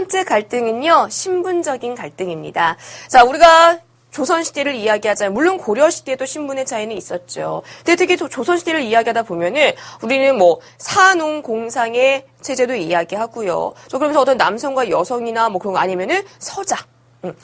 번째 갈등은요, 신분적인 갈등입니다. 자, 우리가 조선시대를 이야기하자면, 물론 고려시대에도 신분의 차이는 있었죠. 근데 특히 조선시대를 이야기하다 보면은, 우리는 뭐, 사농공상의 체제도 이야기하고요. 그러면서 어떤 남성과 여성이나 뭐 그런 거 아니면은 서자.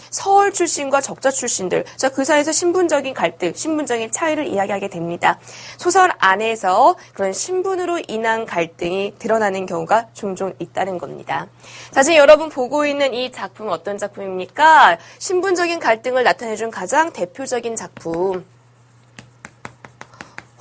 서울 출신과 적자 출신들, 자, 그 사이에서 신분적인 갈등, 신분적인 차이를 이야기하게 됩니다. 소설 안에서 그런 신분으로 인한 갈등이 드러나는 경우가 종종 있다는 겁니다. 자, 지금 여러분 보고 있는 이 작품은 어떤 작품입니까? 신분적인 갈등을 나타내준 가장 대표적인 작품,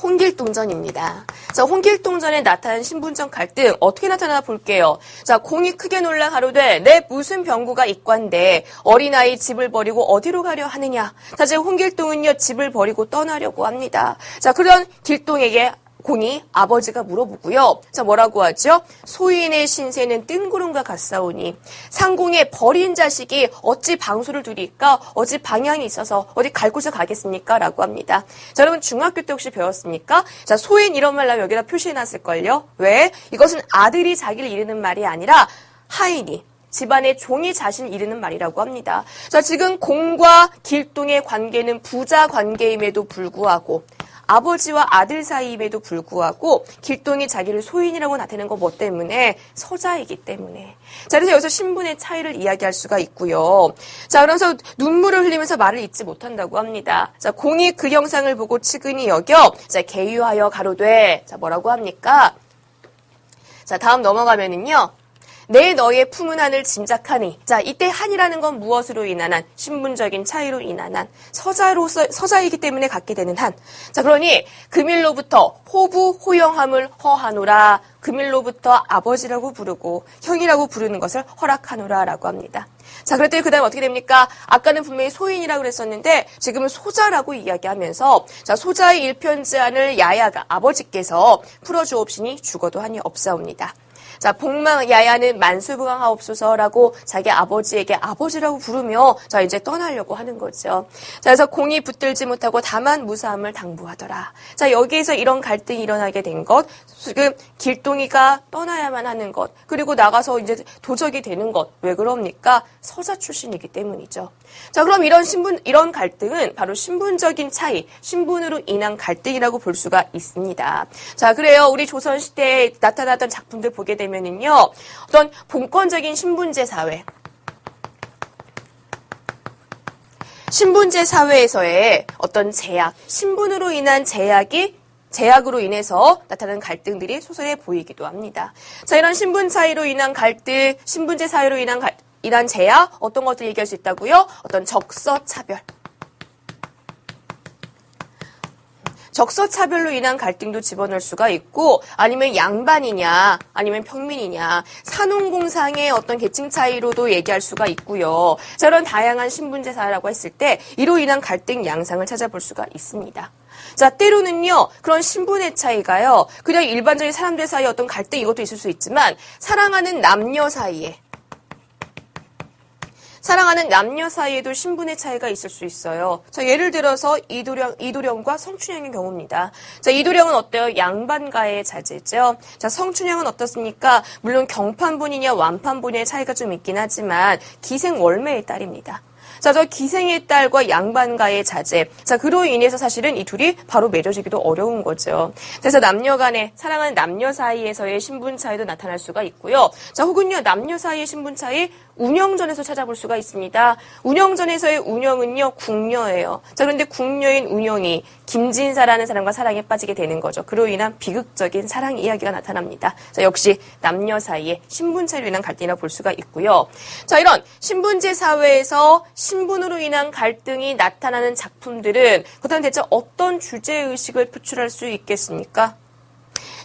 홍길동전입니다. 자, 홍길동전에 나타난 신분적 갈등 어떻게 나타나나 볼게요. 자, 공이 크게 놀라 가로되 내 무슨 병구가 있관데 어린아이 집을 버리고 어디로 가려 하느냐. 자, 지금 홍길동은요 집을 버리고 떠나려고 합니다. 자, 그런 길동에게 공이 아버지가 물어보고요. 자, 뭐라고 하죠? 소인의 신세는 뜬구름과 같사오니 상공에 버린 자식이 어찌 방소를 두리까? 어찌 방향이 있어서 어디 갈 곳을 가겠습니까? 라고 합니다. 자, 여러분 중학교 때 혹시 배웠습니까? 자, 소인 이런 말 나면 여기다 표시해놨을걸요? 왜? 이것은 아들이 자기를 이르는 말이 아니라 하인이 집안의 종이 자신을 이르는 말이라고 합니다. 자, 지금 공과 길동의 관계는 부자 관계임에도 불구하고 아버지와 아들 사이임에도 불구하고 길동이 자기를 소인이라고 나타내는 거 뭐 때문에? 서자이기 때문에. 자, 그래서 여기서 신분의 차이를 이야기할 수가 있고요. 자, 그러면서 눈물을 흘리면서 말을 잇지 못한다고 합니다. 자, 공이 그 형상을 보고 측은히 여겨, 자, 계유하여 가로되, 자, 뭐라고 합니까? 자, 다음 넘어가면은요. 내 너의 품은 한을 짐작하니. 자, 이때 한이라는 건 무엇으로 인한 한? 신분적인 차이로 인한 한. 서자이기 때문에 갖게 되는 한. 자, 그러니 금일로부터 호부 호영함을 허하노라. 금일로부터 아버지라고 부르고 형이라고 부르는 것을 허락하노라라고 합니다. 자, 그랬더니 그 다음에 어떻게 됩니까? 아까는 분명히 소인이라고 그랬었는데 지금은 소자라고 이야기하면서 자, 소자의 일편제한을 야야가 아버지께서 풀어주옵시니 죽어도 한이 없사옵니다. 자, 복망 야야는 만수부강하옵소서라고 자기 아버지에게 아버지라고 부르며 자, 이제 떠나려고 하는 거죠. 자, 그래서 공이 붙들지 못하고 다만 무사함을 당부하더라. 자, 여기에서 이런 갈등이 일어나게 된 것, 지금 길동이가 떠나야만 하는 것, 그리고 나가서 이제 도적이 되는 것, 왜 그럽니까? 서자 출신이기 때문이죠. 자, 그럼 이런 갈등은 바로 신분적인 차이, 신분으로 인한 갈등이라고 볼 수가 있습니다. 자, 그래요. 우리 조선시대에 나타났던 작품들 보게 되면은요, 어떤 본권적인 신분제 사회, 신분제 사회에서의 어떤 제약, 신분으로 인한 제약으로 인해서 나타나는 갈등들이 소설에 보이기도 합니다. 자, 이런 신분 차이로 인한 갈등, 신분제 사회로 인한 제약, 어떤 것들 얘기할 수 있다고요? 어떤 적서차별. 적서차별로 인한 갈등도 집어넣을 수가 있고, 아니면 양반이냐, 아니면 평민이냐, 사농공상의 어떤 계층 차이로도 얘기할 수가 있고요. 자, 이런 다양한 신분제 사회라고 했을 때 이로 인한 갈등 양상을 찾아볼 수가 있습니다. 자, 때로는요, 그런 신분의 차이가요, 그냥 일반적인 사람들 사이에 어떤 갈등 이것도 있을 수 있지만, 사랑하는 남녀 사이에도 신분의 차이가 있을 수 있어요. 자, 예를 들어서 이도령과 성춘향의 경우입니다. 자, 이도령은 어때요? 양반가의 자제죠. 자, 성춘향은 어떻습니까? 물론 경판본이냐 완판본의 차이가 좀 있긴 하지만 기생월매의 딸입니다. 자, 저 기생의 딸과 양반가의 자제. 자, 그로 인해서 사실은 이 둘이 바로 맺어지기도 어려운 거죠. 그래서 사랑하는 남녀 사이에서의 신분 차이도 나타날 수가 있고요. 자, 혹은요, 남녀 사이의 신분 차이, 운영전에서 찾아볼 수가 있습니다. 운영전에서의 운영은요, 궁녀예요. 자, 그런데 궁녀인 운영이 김진사라는 사람과 사랑에 빠지게 되는 거죠. 그로 인한 비극적인 사랑 이야기가 나타납니다. 자, 역시 남녀 사이의 신분 차이로 인한 갈등이라고 볼 수가 있고요. 자, 이런 신분제 사회에서 신분으로 인한 갈등이 나타나는 작품들은 그렇다면 대체 어떤 주제의식을 표출할 수 있겠습니까?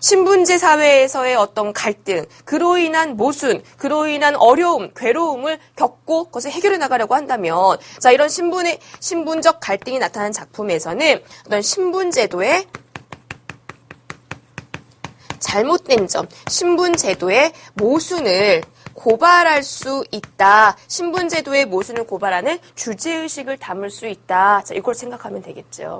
신분제 사회에서의 어떤 갈등, 그로 인한 모순, 그로 인한 어려움, 괴로움을 겪고 그것을 해결해 나가려고 한다면, 자, 이런 신분적 갈등이 나타나는 작품에서는 어떤 신분제도의 잘못된 점, 신분제도의 모순을 고발할 수 있다. 신분제도의 모순을 고발하는 주제의식을 담을 수 있다. 자, 이걸 생각하면 되겠죠.